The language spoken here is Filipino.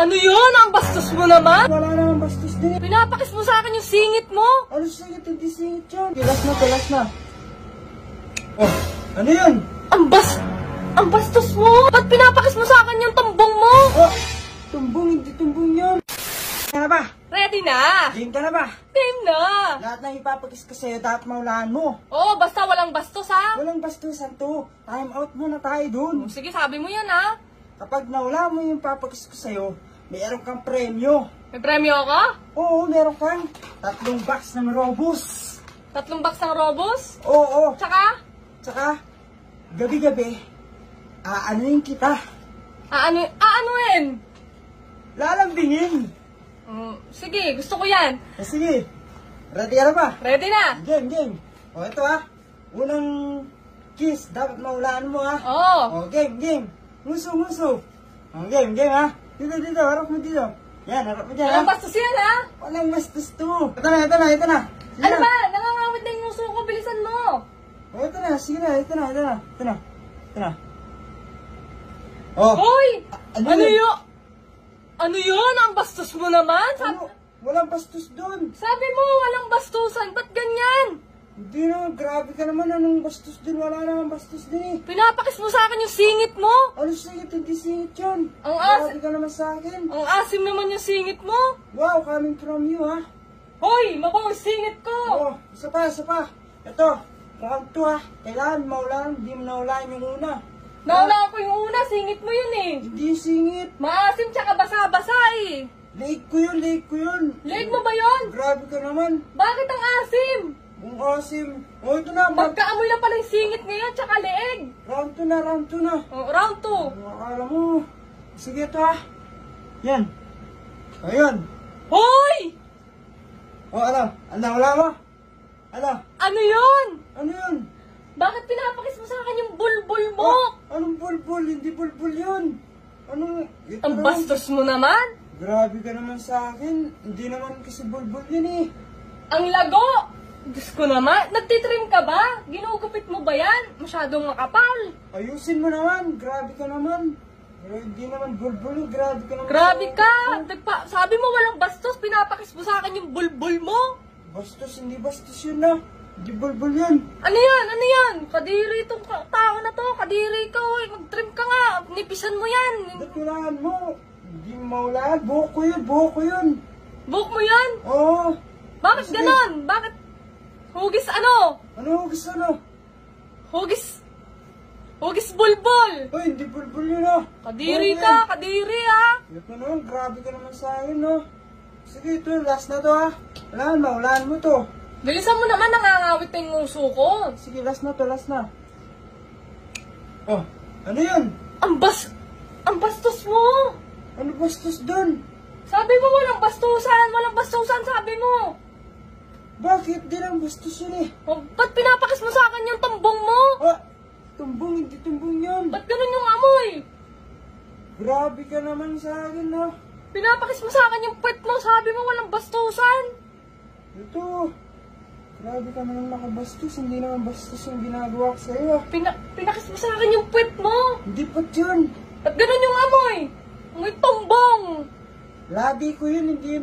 Ano yun? Ang bastos mo naman? Wala naman bastos din. Pinapakis mo sa akin yung singit mo? Ano singit? Hindi singit yun. Kilas na, kilas na. Oh, ano yun? Ang bastos mo! Ba't pinapakis mo sa akin yung tumbong mo? Oh, tumbong, hindi tumbong yun. Ka na ba? Ready na! Game ka na ba? Game na! Lahat ng ipapakis ko sa'yo, dapat maulaan mo. Oo, basta walang bastos ha? Walang bastusan to. Time out muna tayo dun. Sige, sabi mo yan ha? Kapag naula mo yung papakis ko sa'yo, meron kang premyo. May premyo ako? Oo, meron kang 3 box ng Robus. 3 box ng Robos? Oo, Tsaka, gabi-gabi, aanuin kita. aanuin? Lalambingin. Sige, gusto ko yan. Sige, ready ka na ba? Ready na? Game. O, ito ha. Unang kiss, dapat maulaan mo ha. Oo. O, game. Muso. O, game ha. Dito, harap mo dito. Yan, harap mo dyan ha. Walang bastos yan ha? Walang bastos to. Ito na. Sige Ano na. ba? Nangangawit na yung uso ko. Bilisan mo. O, ito na. Sige na. Ito na. O. Hoy! Ano Ano yun? yun? Ano yun? Ang bastos mo naman? Ano? Walang bastos doon. Sabi mo, walang bastusan. Ba't ganyan? Hindi na, grabe ka naman. Anong bastos din? Wala naman bastos din eh. Pinapakis mo sa akin yung singit mo. Ano singit? Hindi singit yun. Ang Grabe ka naman sa akin. Ang asim naman yung singit mo. Wow, coming from you ha. Hoy! Mabango yung singit ko. Oh, isa pa. Ito, mukhang to ha. Kailangan maulaan, hindi mo naulaan yung una. Nauna ko yung una. Singit mo yun eh. Hindi yung singit. Maasim tsaka basa-basa eh. Leeg ko yun. Leeg mo ba yun? Grabe ka naman. Bakit ang asim? Ang asim. Oh, ito na. Magkaamoy na pala yung singit ngayon tsaka leeg. Round 2 na. Round 2. Akala mo. Sige ito ha. Yan. Ayun. Hoy! O ano? Wala mo? Ano yun? Ano yun? Bakit pinapakis mo sa akin yung bulbul mo? Anong bulbul? Hindi bulbul yun. Anong... Ito Ang naman. bastos mo naman. Grabe ka naman sa akin. Hindi naman kasi bulbul yun eh. Ang lago! Diyos ko naman, nagtitrim ka ba? Ginugupit mo ba yan? Masyadong makapal. Ayusin mo naman. Grabe ka naman. Pero hindi naman bulbul yun. Grabe ka naman. Grabe ka! Sabi mo walang bastos, pinapakis mo sa akin yung bulbul mo. Bastos, hindi bastos yun na. Hindi bulbul yun. Ano yan? Kadiri itong tao na to. Kadiri ka, oy. Mag-trim ka nga. Nipisan mo yan. Ba't ulaan mo? Hindi mo maulaan. Buhok ko yun. Buhok mo yan? Oo. Bakit Sige. ganon? Bakit? Hugis ano? Ano gusto ano? Hugis bulbul. Ay, hindi bulbul yun ah. Kadiri Buhok ka, yan. kadiri ah. Ito naman, grabe ka naman sa akin no. Sige, ito, last na to ha. Wala, maulaan mo to. Bilisan mo naman, nangangawit na yung uso ko. Sige, last na. Oh, ano yun? Ang bastos mo. Ano bastos dun? Sabi mo walang bastusan, sabi mo. Bakit? Di lang bastos yun eh. Ba't pinapakis mo sa akin yung tumbong mo? Ah, tumbong, hindi tumbong yun. Ba't ganun yung amoy? Grabe ka naman sa akin no. Pinapakis mo sa akin yung puwet mo, sabi mo walang bastusan. Ito, grabe ka naman makabastos. Hindi naman bastos yung ginagawa ko sa'yo. Pinakis mo sa akin yung puwet mo. Hindi pa yun. Ba't ganun yung amoy? Amoy tumbong. Lagi ko yun, hindi yun